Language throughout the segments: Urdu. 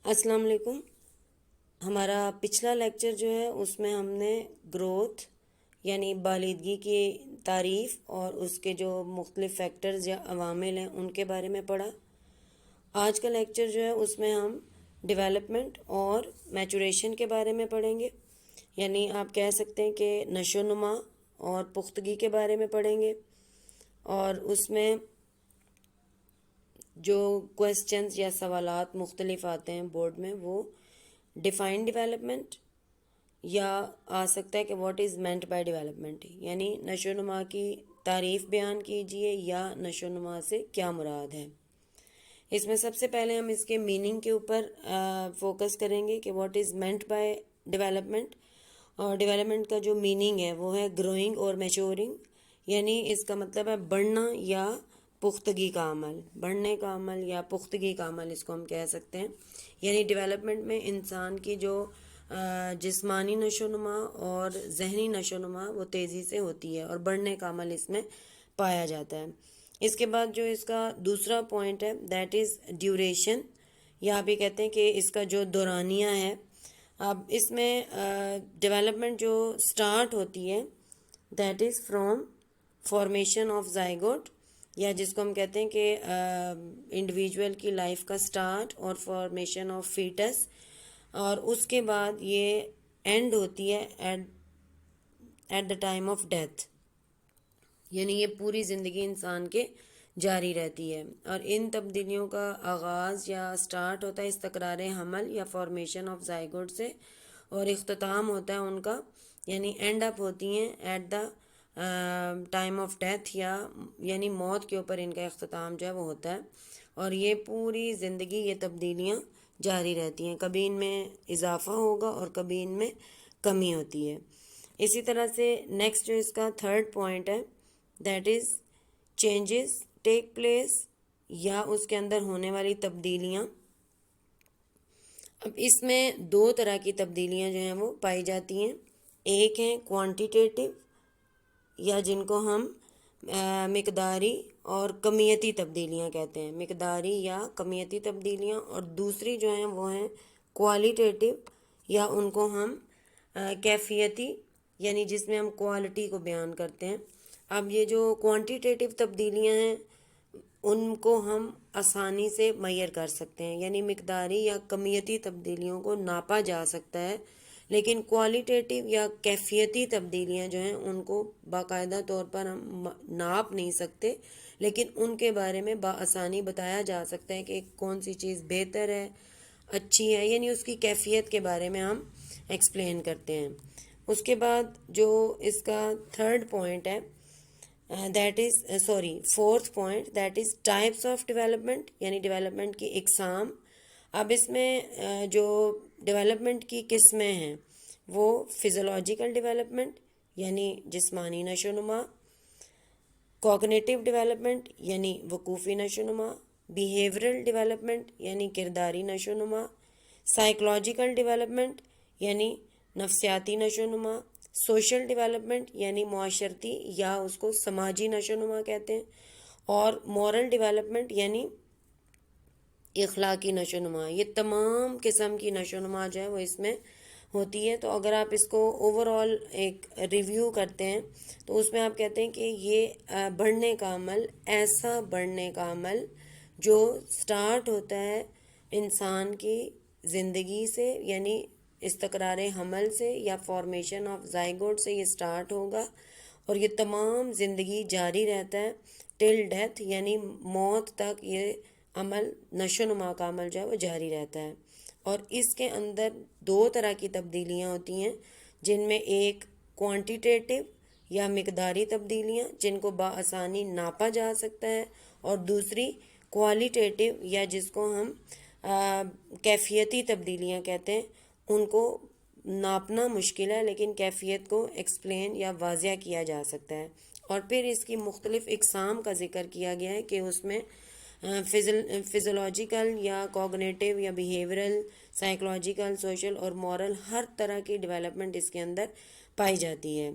السلام علیکم. ہمارا پچھلا لیکچر جو ہے اس میں ہم نے گروتھ یعنی بالغی کی تعریف اور اس کے جو مختلف فیکٹرز یا عوامل ہیں ان کے بارے میں پڑھا. آج کا لیکچر جو ہے اس میں ہم ڈیولپمنٹ اور میچوریشن کے بارے میں پڑھیں گے. یعنی آپ کہہ سکتے ہیں کہ نشو و نما اور پختگی کے بارے میں پڑھیں گے. اور اس میں جو کویسچنز یا سوالات مختلف آتے ہیں بورڈ میں وہ ڈیفائن ڈیولپمنٹ یا آ سکتا ہے کہ what is meant by development, یعنی نشو و نما کی تعریف بیان کیجئے یا نشو و نما سے کیا مراد ہے. اس میں سب سے پہلے ہم اس کے میننگ کے اوپر فوکس کریں گے کہ what is meant by development. اور ڈیولپمنٹ کا جو میننگ ہے وہ ہے گروئنگ اور میچورنگ، یعنی اس کا مطلب ہے بڑھنا یا پختگی کا عمل، بڑھنے کا عمل یا پختگی کا عمل اس کو ہم کہہ سکتے ہیں. یعنی ڈیولپمنٹ میں انسان کی جو جسمانی نشو و نما اور ذہنی نشو و نما وہ تیزی سے ہوتی ہے اور بڑھنے کا عمل اس میں پایا جاتا ہے. اس کے بعد جو اس کا دوسرا پوائنٹ ہے دیٹ از ڈیوریشن، یا آپ یہ کہتے ہیں کہ اس کا جو دورانیہ ہے. اب اس میں ڈیولپمنٹ جو سٹارٹ ہوتی ہے that is from formation of zygote, یا جس کو ہم کہتے ہیں کہ انڈیویجول کی لائف کا سٹارٹ اور فارمیشن آف فیٹس، اور اس کے بعد یہ اینڈ ہوتی ہے at the time of death. یعنی یہ پوری زندگی انسان کے جاری رہتی ہے. اور ان تبدیلیوں کا آغاز یا سٹارٹ ہوتا ہے استقرار حمل یا فارمیشن آف زائگوٹ سے، اور اختتام ہوتا ہے ان کا یعنی اینڈ اپ ہوتی ہیں at the time of death, یا یعنی موت کے اوپر ان کا اختتام جو ہے وہ ہوتا ہے. اور یہ پوری زندگی یہ تبدیلیاں جاری رہتی ہیں، کبھی ان میں اضافہ ہوگا اور کبھی ان میں کمی ہوتی ہے. اسی طرح سے نیکسٹ جو اس کا تھرڈ پوائنٹ ہے that is changes take place, یا اس کے اندر ہونے والی تبدیلیاں. اب اس میں دو طرح کی تبدیلیاں جو ہیں وہ پائی جاتی ہیں. ایک ہیں کوانٹیٹیو، یا جن کو ہم مقداری اور کمیتی تبدیلیاں کہتے ہیں، مقداری یا کمیتی تبدیلیاں. اور دوسری جو ہیں وہ ہیں کوالیٹیٹیو، یا ان کو ہم کیفیتی، یعنی جس میں ہم کوالٹی کو بیان کرتے ہیں. اب یہ جو کوانٹیٹیو تبدیلیاں ہیں ان کو ہم آسانی سے میئر کر سکتے ہیں، یعنی مقداری یا کمیتی تبدیلیوں کو ناپا جا سکتا ہے. لیکن کوالیٹیٹیو یا کیفیتی تبدیلیاں جو ہیں ان کو باقاعدہ طور پر ہم ناپ نہیں سکتے، لیکن ان کے بارے میں بآسانی بتایا جا سکتا ہے کہ کون سی چیز بہتر ہے، اچھی ہے، یعنی اس کی کیفیت کے بارے میں ہم ایکسپلین کرتے ہیں. اس کے بعد جو اس کا تھرڈ پوائنٹ ہے fourth point that is types of development, یعنی ڈیولپمنٹ کی اقسام. اب اس میں جو ڈیولپمنٹ کی قسمیں ہیں وہ فزیولوجیکل ڈیولپمنٹ یعنی جسمانی نشو و نما، کوگنیٹیو ڈیولپمنٹ یعنی وقوفی نشو و نما، بیہیورل ڈیولپمنٹ یعنی کرداری نشو و نما، سائیکولوجیکل ڈیولپمنٹ یعنی نفسیاتی نشو و نما، سوشل ڈیولپمنٹ یعنی معاشرتی یا اس کو سماجی نشو و نما کہتے ہیں، اور مورل ڈیولپمنٹ یعنی اخلاقی نشو و نما. یہ تمام قسم کی نشو و نما جو ہے وہ اس میں ہوتی ہے. تو اگر آپ اس کو اوور آل ایک ریویو کرتے ہیں تو اس میں آپ کہتے ہیں کہ یہ بڑھنے کا عمل، ایسا بڑھنے کا عمل جو سٹارٹ ہوتا ہے انسان کی زندگی سے، یعنی استقرار حمل سے یا فارمیشن آف زائگوٹ سے یہ سٹارٹ ہوگا، اور یہ تمام زندگی جاری رہتا ہے ٹل ڈیتھ، یعنی موت تک یہ عمل نشو و نما کا عمل جو ہے وہ جاری رہتا ہے. اور اس کے اندر دو طرح کی تبدیلیاں ہوتی ہیں، جن میں ایک کوانٹیٹیو یا مقداری تبدیلیاں جن کو بآسانی ناپا جا سکتا ہے، اور دوسری کوالیٹیٹیو یا جس کو ہم کیفیتی تبدیلیاں کہتے ہیں. ان کو ناپنا مشکل ہے لیکن کیفیت کو ایکسپلین یا واضح کیا جا سکتا ہے. اور پھر اس کی مختلف اقسام کا ذکر کیا گیا ہے کہ اس میں فزیولوجیکل یا کوگنیٹیو یا بیہیورل، سائیکولوجیکل، سوشل اور مورل، ہر طرح کی ڈیولپمنٹ اس کے اندر پائی جاتی ہے.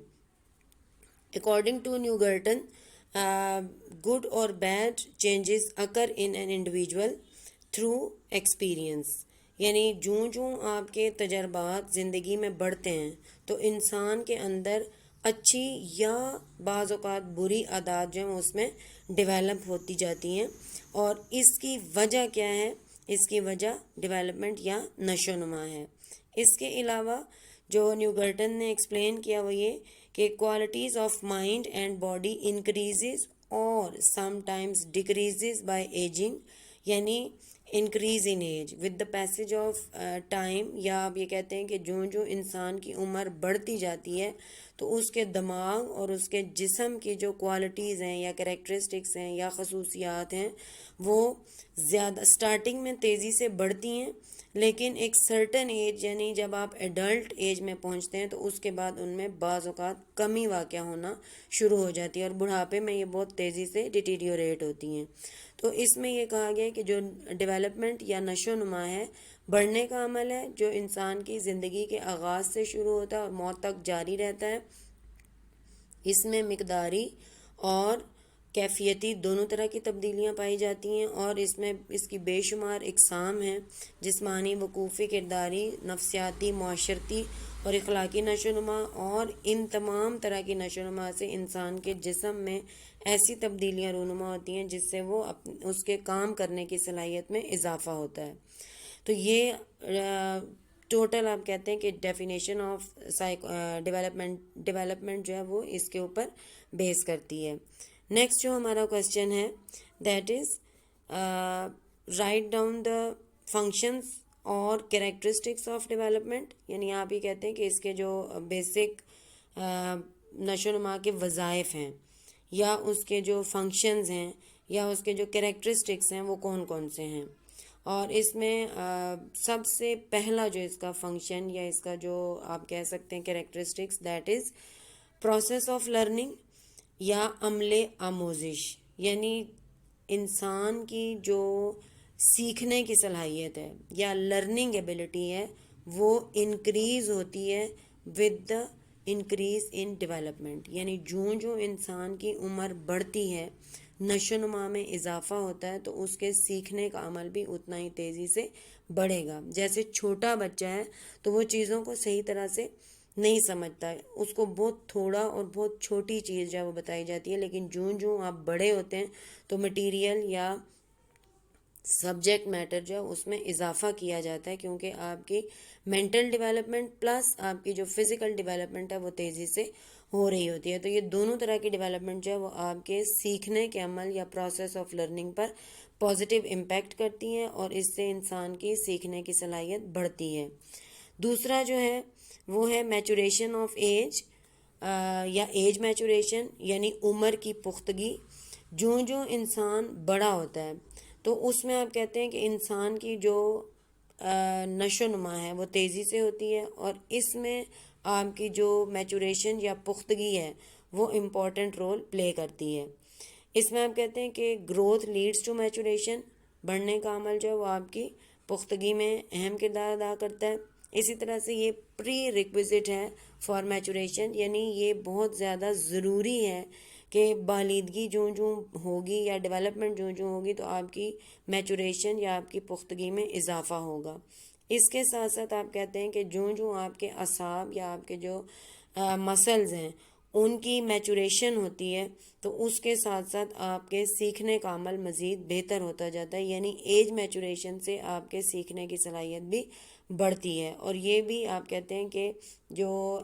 اکارڈنگ ٹو نیو گرٹن good or bad changes occur in an individual through experience. یعنی جوں آپ کے تجربات زندگی میں بڑھتے ہیں تو انسان کے اندر اچھی یا بعض اوقات بری عادات جو ہیں اس میں ڈیولپ ہوتی جاتی ہیں. اور اس کی وجہ کیا ہے؟ اس کی وجہ ڈیولپمنٹ یا نشو نما ہے. اس کے علاوہ جو نیوگرٹن نے ایکسپلین کیا وہ یہ کہ qualities of mind and body increases اور sometimes decreases by ageing, یعنی increase in age with the passage of time, یا آپ یہ کہتے ہیں کہ جو انسان کی عمر بڑھتی جاتی ہے تو اس کے دماغ اور اس کے جسم کی جو کوالٹیز ہیں یا کریکٹرسٹکس ہیں یا خصوصیات ہیں وہ زیادہ سٹارٹنگ میں تیزی سے بڑھتی ہیں، لیکن ایک سرٹن ایج یعنی جب آپ ایڈلٹ ایج میں پہنچتے ہیں تو اس کے بعد ان میں بعض اوقات کمی واقع ہونا شروع ہو جاتی ہے اور بڑھاپے میں یہ بہت تیزی سے ڈیٹیریوریٹ ہوتی ہیں. تو اس میں یہ کہا گیا کہ جو ڈیولپمنٹ یا نشو نما ہے بڑھنے کا عمل ہے جو انسان کی زندگی کے آغاز سے شروع ہوتا ہے اور موت تک جاری رہتا ہے. اس میں مقداری اور کیفیتی دونوں طرح کی تبدیلیاں پائی جاتی ہیں اور اس میں اس کی بے شمار اقسام ہیں، جسمانی، وقوفی، کرداری، نفسیاتی، معاشرتی اور اخلاقی نشو نما. اور ان تمام طرح کی نشو نما سے انسان کے جسم میں ایسی تبدیلیاں رونما ہوتی ہیں جس سے وہ اس کے کام کرنے کی صلاحیت میں اضافہ ہوتا ہے. تو یہ ٹوٹل آپ کہتے ہیں کہ ڈیفینیشن آف ڈیولپمنٹ جو ہے وہ اس کے اوپر بیس کرتی ہے. نیکسٹ جو ہمارا کویسچن ہے that is write down the functions اور کریکٹرسٹکس آف ڈیولپمنٹ، یعنی آپ یہ کہتے ہیں کہ اس کے جو بیسک نشو نما کے وظائف ہیں یا اس کے جو فنکشنز ہیں یا اس کے جو کریکٹرسٹکس ہیں وہ کون کون سے ہیں. اور اس میں سب سے پہلا جو اس کا فنکشن یا اس کا جو آپ کہہ سکتے ہیں characteristics that is process of learning یا عمل آموزش، یعنی انسان کی جو سیکھنے کی صلاحیت ہے یا لرننگ ایبلٹی ہے وہ انکریز ہوتی ہے with the increase in development, یعنی جو انسان کی عمر بڑھتی ہے نشو نما میں اضافہ ہوتا ہے تو اس کے سیکھنے کا عمل بھی اتنا ہی تیزی سے بڑھے گا. جیسے چھوٹا بچہ ہے تو وہ چیزوں کو صحیح طرح سے نہیں سمجھتا ہے، اس کو بہت تھوڑا اور بہت چھوٹی چیز جو ہے وہ بتائی جاتی ہے، لیکن جو آپ بڑے ہوتے ہیں تو مٹیریل یا سبجیکٹ میٹر جو ہے اس میں اضافہ کیا جاتا ہے کیونکہ آپ کی مینٹل ڈیولپمنٹ پلس آپ کی جو فزیکل ڈیولپمنٹ ہے وہ تیزی سے ہو رہی ہوتی ہے. تو یہ دونوں طرح کی ڈیولپمنٹ جو ہے وہ آپ کے سیکھنے کے عمل یا process of learning per positive impact کرتی ہیں اور اس سے انسان کی سیکھنے کی صلاحیت بڑھتی ہے. دوسرا جو ہے وہ ہے میچوریشن آف ایج یا ایج میچوریشن، یعنی عمر کی پختگی. جو انسان بڑا ہوتا ہے تو اس میں آپ کہتے ہیں کہ انسان کی جو نشو نما ہے وہ تیزی سے ہوتی ہے اور اس میں آپ کی جو میچوریشن یا پختگی ہے وہ امپورٹنٹ رول پلے کرتی ہے. اس میں آپ کہتے ہیں کہ گروتھ لیڈز ٹو میچوریشن، بڑھنے کا عمل جو ہے وہ آپ کی پختگی میں اہم کردار ادا کرتا ہے. اسی طرح سے یہ پری ریکویزٹ ہے فار میچوریشن، یعنی یہ بہت زیادہ ضروری ہے کہ بالیدگی جو ہوگی یا ڈیولپمنٹ جو ہوگی تو آپ کی میچوریشن یا آپ کی پختگی میں اضافہ ہوگا. اس کے ساتھ ساتھ آپ کہتے ہیں کہ جو آپ کے اعصاب یا آپ کے جو مسلز ہیں ان کی میچوریشن ہوتی ہے تو اس کے ساتھ ساتھ آپ کے سیکھنے کا عمل مزید بہتر ہوتا جاتا ہے، یعنی ایج میچوریشن سے آپ کے سیکھنے کی صلاحیت بھی بڑھتی ہے. اور یہ بھی آپ کہتے ہیں کہ جو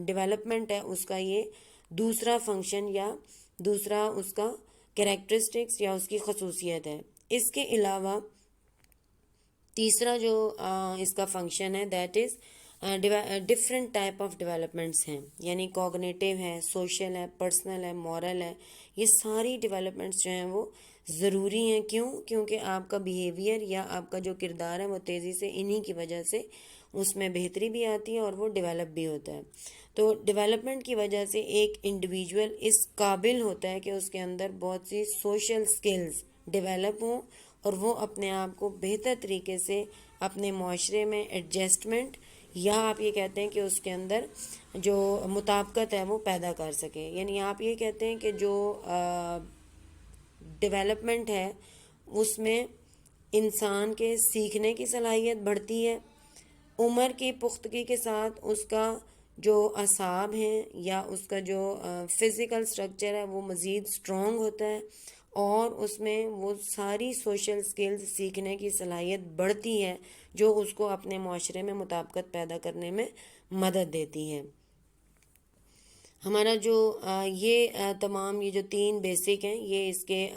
ڈیولپمنٹ ہے اس کا یہ دوسرا فنکشن یا دوسرا اس کا کریکٹرسٹکس یا اس کی خصوصیت ہے. اس کے علاوہ تیسرا جو اس کا فنکشن ہے that is different type of developments ہیں، یعنی کوگنیٹیو ہے، سوشل ہے، پرسنل ہے، مورل ہے. یہ ساری ڈیولپمنٹس جو ہیں وہ ضروری ہیں. کیونکہ آپ کا بیہیویئر یا آپ کا جو کردار ہے وہ تیزی سے انہی کی وجہ سے اس میں بہتری بھی آتی ہے اور وہ ڈیولپ بھی ہوتا ہے. تو ڈیولپمنٹ کی وجہ سے ایک انڈیویجول اس قابل ہوتا ہے کہ اس کے اندر بہت سی سوشل سکلز ڈیولپ ہوں اور وہ اپنے آپ کو بہتر طریقے سے اپنے معاشرے میں ایڈجسٹمنٹ یا آپ یہ کہتے ہیں کہ اس کے اندر جو مطابقت ہے وہ پیدا کر سکے. یعنی آپ یہ کہتے ہیں کہ جو ڈیولپمنٹ ہے اس میں انسان کے سیکھنے کی صلاحیت بڑھتی ہے، عمر کی پختگی کے ساتھ اس کا جو اعصاب ہیں یا اس کا جو فزیکل سٹرکچر ہے وہ مزید سٹرونگ ہوتا ہے، اور اس میں وہ ساری سوشل سکلز سیکھنے کی صلاحیت بڑھتی ہے جو اس کو اپنے معاشرے میں مطابقت پیدا کرنے میں مدد دیتی ہے۔ ہمارا جو تمام یہ جو 3 بیسک ہیں، یہ اس کے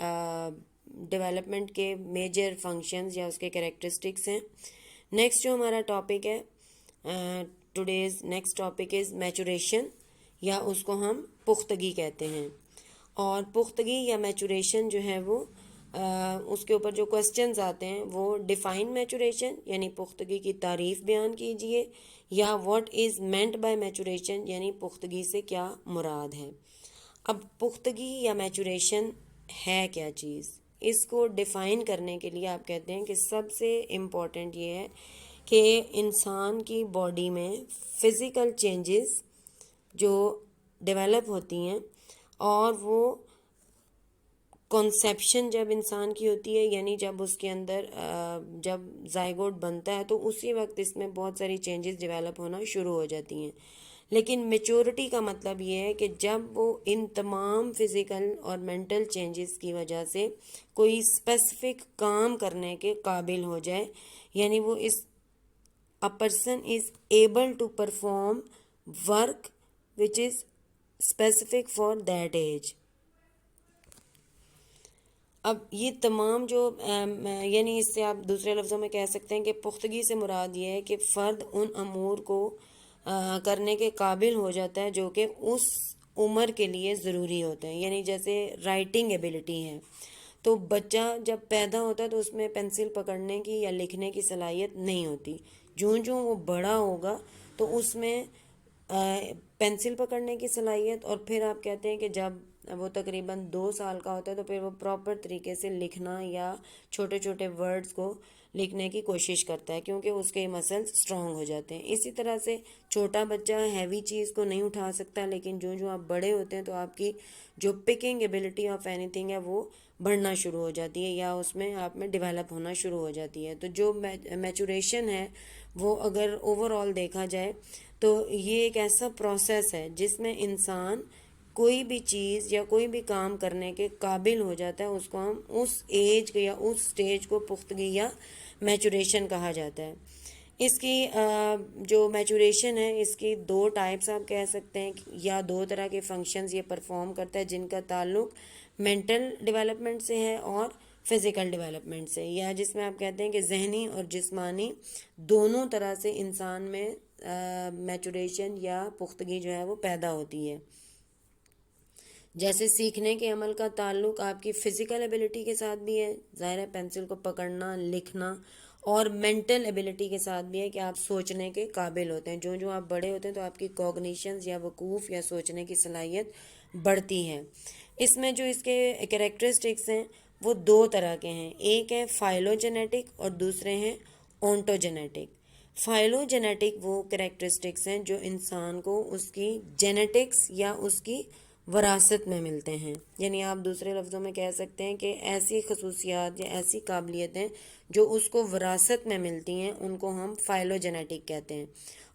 ڈیولپمنٹ کے میجر فنکشنز یا اس کے کریکٹرسٹکس ہیں۔ نیکسٹ جو ہمارا ٹاپک ہے، today's next topic is maturation, یا اس کو ہم پختگی کہتے ہیں۔ اور پختگی یا میچوریشن جو ہے وہ اس کے اوپر جو کوسچنز آتے ہیں وہ ڈیفائن میچوریشن یعنی پختگی کی تعریف بیان کیجئے، یا what is meant by maturation یعنی پختگی سے کیا مراد ہے۔ اب پختگی یا میچوریشن ہے کیا چیز، اس کو ڈیفائن کرنے کے لیے آپ کہتے ہیں کہ سب سے امپورٹنٹ یہ ہے کہ انسان کی باڈی میں فزیکل چینجز جو ڈیولپ ہوتی ہیں، اور وہ کنسیپشن جب انسان کی ہوتی ہے، یعنی جب اس کے اندر جب زائگوٹ بنتا ہے تو اسی وقت اس میں بہت ساری چینجز ڈیولپ ہونا شروع ہو جاتی ہیں۔ لیکن میچورٹی کا مطلب یہ ہے کہ جب وہ ان تمام فزیکل اور مینٹل چینجز کی وجہ سے کوئی اسپیسیفک کام کرنے کے قابل ہو جائے، یعنی وہ a person is able to perform work which is specific for that age۔ اب یہ تمام جو یعنی اس سے آپ دوسرے لفظوں میں کہہ سکتے ہیں کہ پختگی سے مراد یہ ہے کہ فرد ان امور کو کرنے کے قابل ہو جاتا ہے جو کہ اس عمر کے لیے ضروری ہوتے ہیں۔ یعنی جیسے رائٹنگ ایبلٹی ہے، تو بچہ جب پیدا ہوتا ہے تو اس میں پینسل پکڑنے کی یا لکھنے کی صلاحیت نہیں ہوتی، جوں وہ بڑا ہوگا تو اس میں پینسل پکڑنے کی صلاحیت، اور پھر آپ کہتے ہیں کہ جب وہ تقریباً 2 سال کا ہوتا ہے تو پھر وہ پراپر طریقے سے لکھنا یا چھوٹے چھوٹے ورڈز کو لکھنے کی کوشش کرتا ہے، کیونکہ اس کے مسلز سٹرونگ ہو جاتے ہیں۔ اسی طرح سے چھوٹا بچہ ہیوی چیز کو نہیں اٹھا سکتا، لیکن جو آپ بڑے ہوتے ہیں تو آپ کی جو picking ability of any thing ہے وہ بڑھنا شروع ہو جاتی ہے، یا اس میں آپ میں ڈیولپ ہونا شروع ہو جاتی ہے۔ تو جو میچوریشن ہے وہ اگر اوور آل دیکھا جائے تو یہ ایک ایسا پروسیس ہے جس میں انسان کوئی بھی چیز یا کوئی بھی کام کرنے کے قابل ہو جاتا ہے، اس کو ہم اس ایج یا اس سٹیج کو پختگی یا میچوریشن کہا جاتا ہے۔ اس کی جو میچوریشن ہے اس کی 2 ٹائپس آپ کہہ سکتے ہیں، یا 2 طرح کے فنکشنز یہ پرفارم کرتا ہے جن کا تعلق مینٹل ڈیولپمنٹ سے ہے اور فزیکل ڈیولپمنٹ سے، یا جس میں آپ کہتے ہیں کہ ذہنی اور جسمانی دونوں طرح سے انسان میں میچوریشن یا پختگی جو ہے وہ پیدا ہوتی ہے۔ جیسے سیکھنے کے عمل کا تعلق آپ کی فزیکل ایبلٹی کے ساتھ بھی ہے، ظاہر ہے پینسل کو پکڑنا، لکھنا، اور مینٹل ایبلٹی کے ساتھ بھی ہے کہ آپ سوچنے کے قابل ہوتے ہیں۔ جو آپ بڑے ہوتے ہیں تو آپ کی کوگنیشنز یا وقوف یا سوچنے کی صلاحیت بڑھتی ہے۔ اس میں جو اس کے کریکٹرسٹکس ہیں وہ 2 طرح کے ہیں، ایک ہے فائلوجینیٹک اور دوسرے ہیں اونٹوجینیٹک۔ فائلوجینیٹک وہ کریکٹرسٹکس ہیں جو انسان کو اس کی جینیٹکس یا اس کی وراثت میں ملتے ہیں، یعنی آپ دوسرے لفظوں میں کہہ سکتے ہیں کہ ایسی خصوصیات یا ایسی قابلیتیں جو اس کو وراثت میں ملتی ہیں ان کو ہم فائلوجینیٹک کہتے ہیں،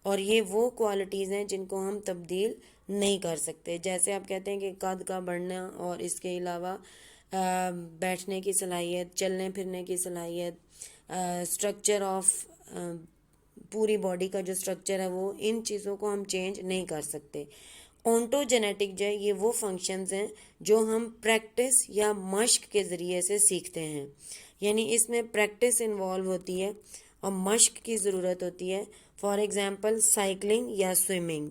اور یہ وہ کوالٹیز ہیں جن کو ہم تبدیل نہیں کر سکتے۔ جیسے آپ کہتے ہیں کہ قد کا بڑھنا، اور اس کے علاوہ بیٹھنے کی صلاحیت، چلنے پھرنے کی صلاحیت، سٹرکچر آف پوری باڈی کا جو سٹرکچر ہے وہ ان چیزوں کو ہم چینج نہیں کر سکتے۔ اونٹو جینیٹک جو ہے یہ وہ فنکشنز ہیں جو ہم پریکٹس یا مشق کے ذریعے سے سیکھتے ہیں، یعنی اس میں پریکٹس انوالو ہوتی ہے اور مشق کی ضرورت ہوتی ہے۔ فار ایگزامپل سائیکلنگ یا سوئمنگ۔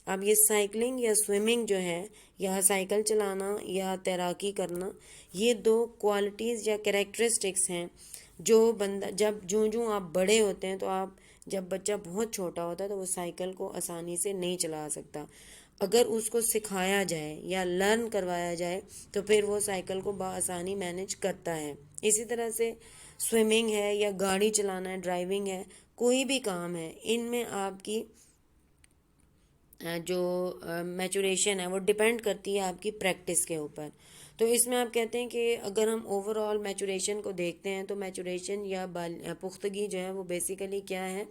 اب یہ سائیکلنگ یا سوئمنگ جو ہے، یا سائیکل چلانا یا تیراکی کرنا، یہ 2 کوالٹیز یا کریکٹرسٹکس ہیں جو بندہ جو آپ بڑے ہوتے ہیں تو آپ جب بچہ بہت چھوٹا ہوتا ہے تو وہ سائیکل کو آسانی سے نہیں چلا سکتا، اگر اس کو سکھایا جائے یا لرن کروایا جائے تو پھر وہ سائیکل کو بآسانی مینج کرتا ہے۔ اسی طرح سے سوئمنگ ہے یا گاڑی چلانا ہے، ڈرائیونگ ہے، کوئی بھی کام ہے، ان میں آپ کی جو میچوریشن ہے وہ ڈیپینڈ کرتی ہے آپ کی پریکٹس کے اوپر۔ تو اس میں آپ کہتے ہیں کہ اگر ہم اوور آل میچوریشن کو دیکھتے ہیں تو میچوریشن یا پختگی جو ہے وہ بیسیکلی کیا ہے،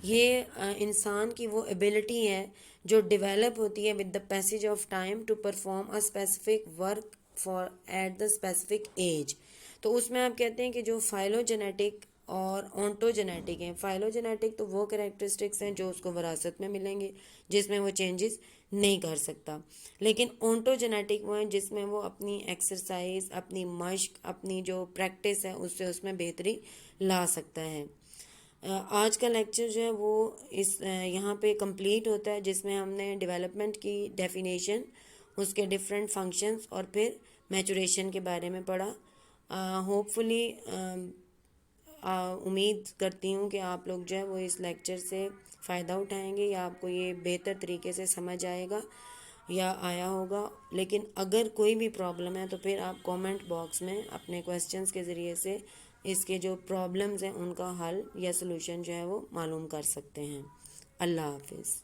یہ انسان کی وہ ایبلٹی ہے جو ڈیولپ ہوتی ہے with the passage of time to perform a specific work for at the specific age. تو اس میں آپ کہتے ہیں کہ جو فائلو جینیٹک اور اونٹو جینیٹک ہیں، فائلو جینیٹک تو وہ کریکٹرسٹکس ہیں جو اس کو وراثت میں ملیں گے جس میں وہ چینجز نہیں کر سکتا، لیکن اونٹو جینیٹک وہ ہیں جس میں وہ اپنی ایکسرسائز، اپنی مشق، اپنی جو پریکٹس ہے اس سے اس میں بہتری لا سکتا ہے. آج کا لیکچر جو ہے وہ یہاں پہ کمپلیٹ ہوتا ہے، جس میں ہم نے ڈیولپمنٹ کی ڈیفینیشن، اس کے ڈفرینٹ فنکشنز اور پھر میچوریشن کے بارے میں پڑھا. ہوپ فلی امید کرتی ہوں کہ آپ لوگ جو ہے وہ اس لیکچر سے فائدہ اٹھائیں گے یا آپ کو یہ بہتر طریقے سے سمجھ آئے گا یا آیا ہوگا. لیکن اگر کوئی بھی پرابلم ہے تو پھر آپ کومنٹ باکس میں اپنے کویسچنز کے ذریعے سے اس کے جو پرابلمز ہیں ان کا حل یا سلوشن جو ہے وہ معلوم کر سکتے ہیں. اللہ حافظ.